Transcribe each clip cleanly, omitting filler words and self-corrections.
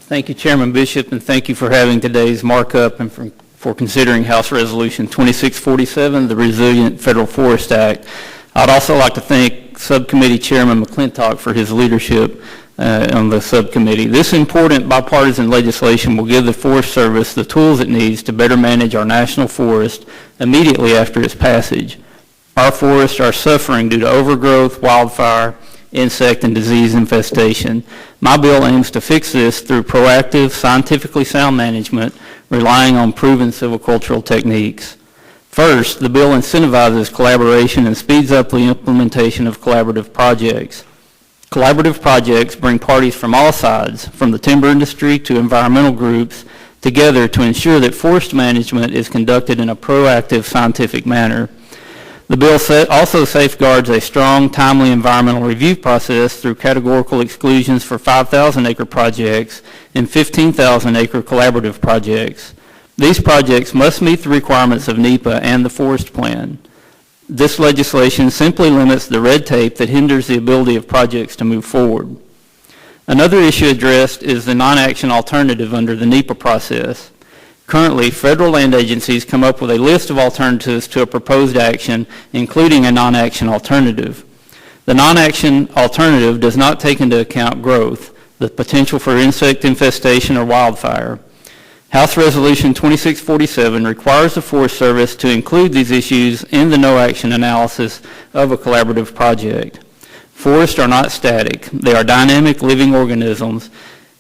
Thank you, Chairman Bishop, and thank you for having today's markup and for considering House Resolution 2647, the Resilient Federal Forest Act. I'd also like to thank Subcommittee Chairman McClintock for his leadership on the subcommittee. This important bipartisan legislation will give the Forest Service the tools it needs to better manage our national forest immediately after its passage. Our forests are suffering due to overgrowth, wildfire, insect and disease infestation. My bill aims to fix this through proactive, scientifically sound management, relying on proven silvicultural techniques. First, the bill incentivizes collaboration and speeds up the implementation of collaborative projects. Collaborative projects bring parties from all sides, from the timber industry to environmental groups, together to ensure that forest management is conducted in a proactive, scientific manner. The bill also safeguards a strong, timely environmental review process through categorical exclusions for 5,000-acre projects and 15,000-acre collaborative projects. These projects must meet the requirements of NEPA and the Forest Plan. This legislation simply limits the red tape that hinders the ability of projects to move forward. Another issue addressed is the non-action alternative under the NEPA process. Currently, federal land agencies come up with a list of alternatives to a proposed action, including a non-action alternative. The non-action alternative does not take into account growth, the potential for insect infestation or wildfire. House Resolution 2647 requires the Forest Service to include these issues in the no-action analysis of a collaborative project. Forests are not static. They are dynamic living organisms,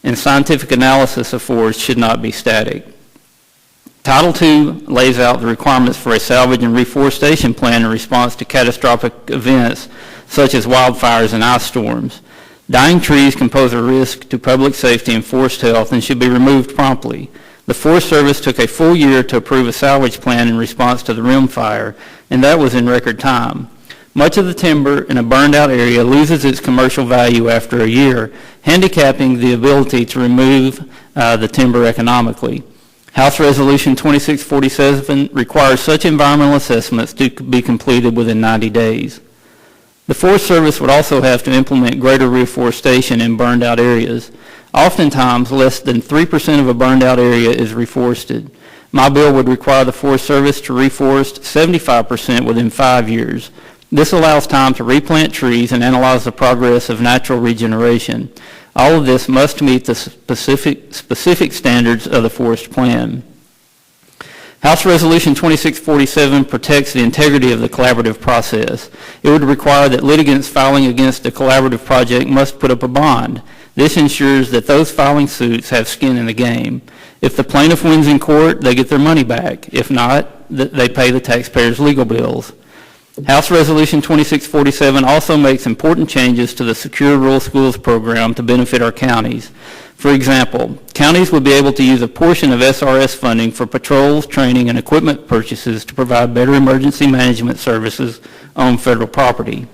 and scientific analysis of forests should not be static. Title II lays out the requirements for a salvage and reforestation plan in response to catastrophic events such as wildfires and ice storms. Dying trees can pose a risk to public safety and forest health and should be removed promptly. The Forest Service took a full year to approve a salvage plan in response to the rim fire, and that was in record time. Much of the timber in a burned-out area loses its commercial value after a year, handicapping the ability to remove the timber economically. House Resolution 2647 requires such environmental assessments to be completed within 90 days. The Forest Service would also have to implement greater reforestation in burned-out areas. Oftentimes, less than 3% of a burned-out area is reforested. My bill would require the Forest Service to reforest 75% within 5 years. This allows time to replant trees and analyze the progress of natural regeneration. All of this must meet the specific standards of the Forest Plan. House Resolution 2647 protects the integrity of the collaborative process. It would require that litigants filing against a collaborative project must put up a bond. This ensures that those filing suits have skin in the game. If the plaintiff wins in court, they get their money back. If not, they pay the taxpayers' legal bills. House Resolution 2647 also makes important changes to the Secure Rural Schools program to benefit our counties. For example, counties would be able to use a portion of SRS funding for patrols, training, and equipment purchases to provide better emergency management services on federal property.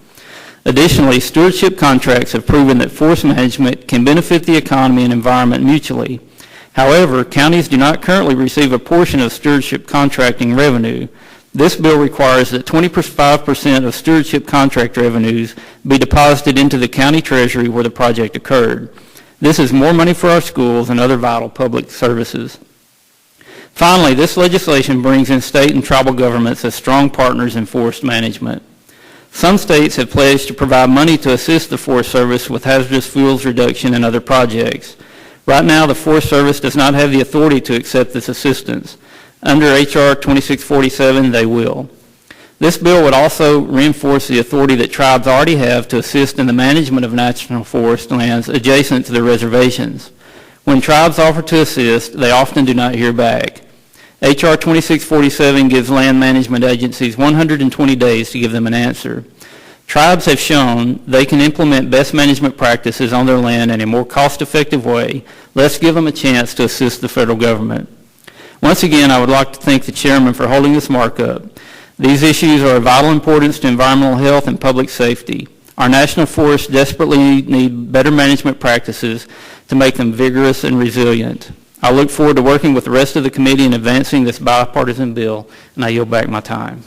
Additionally, stewardship contracts have proven that forest management can benefit the economy and environment mutually. However, counties do not currently receive a portion of stewardship contracting revenue. This bill requires that 25% of stewardship contract revenues be deposited into the county treasury where the project occurred. This is more money for our schools and other vital public services. Finally, this legislation brings in state and tribal governments as strong partners in forest management. Some states have pledged to provide money to assist the Forest Service with hazardous fuels reduction and other projects. Right now, the Forest Service does not have the authority to accept this assistance. Under H.R. 2647, they will. This bill would also reinforce the authority that tribes already have to assist in the management of national forest lands adjacent to their reservations. When tribes offer to assist, they often do not hear back. H.R. 2647 gives land management agencies 120 days to give them an answer. Tribes have shown they can implement best management practices on their land in a more cost-effective way. Let's give them a chance to assist the federal government. Once again, I would like to thank the chairman for holding this markup. These issues are of vital importance to environmental health and public safety. Our national forests desperately need better management practices to make them vigorous and resilient. I look forward to working with the rest of the committee in advancing this bipartisan bill, and I yield back my time.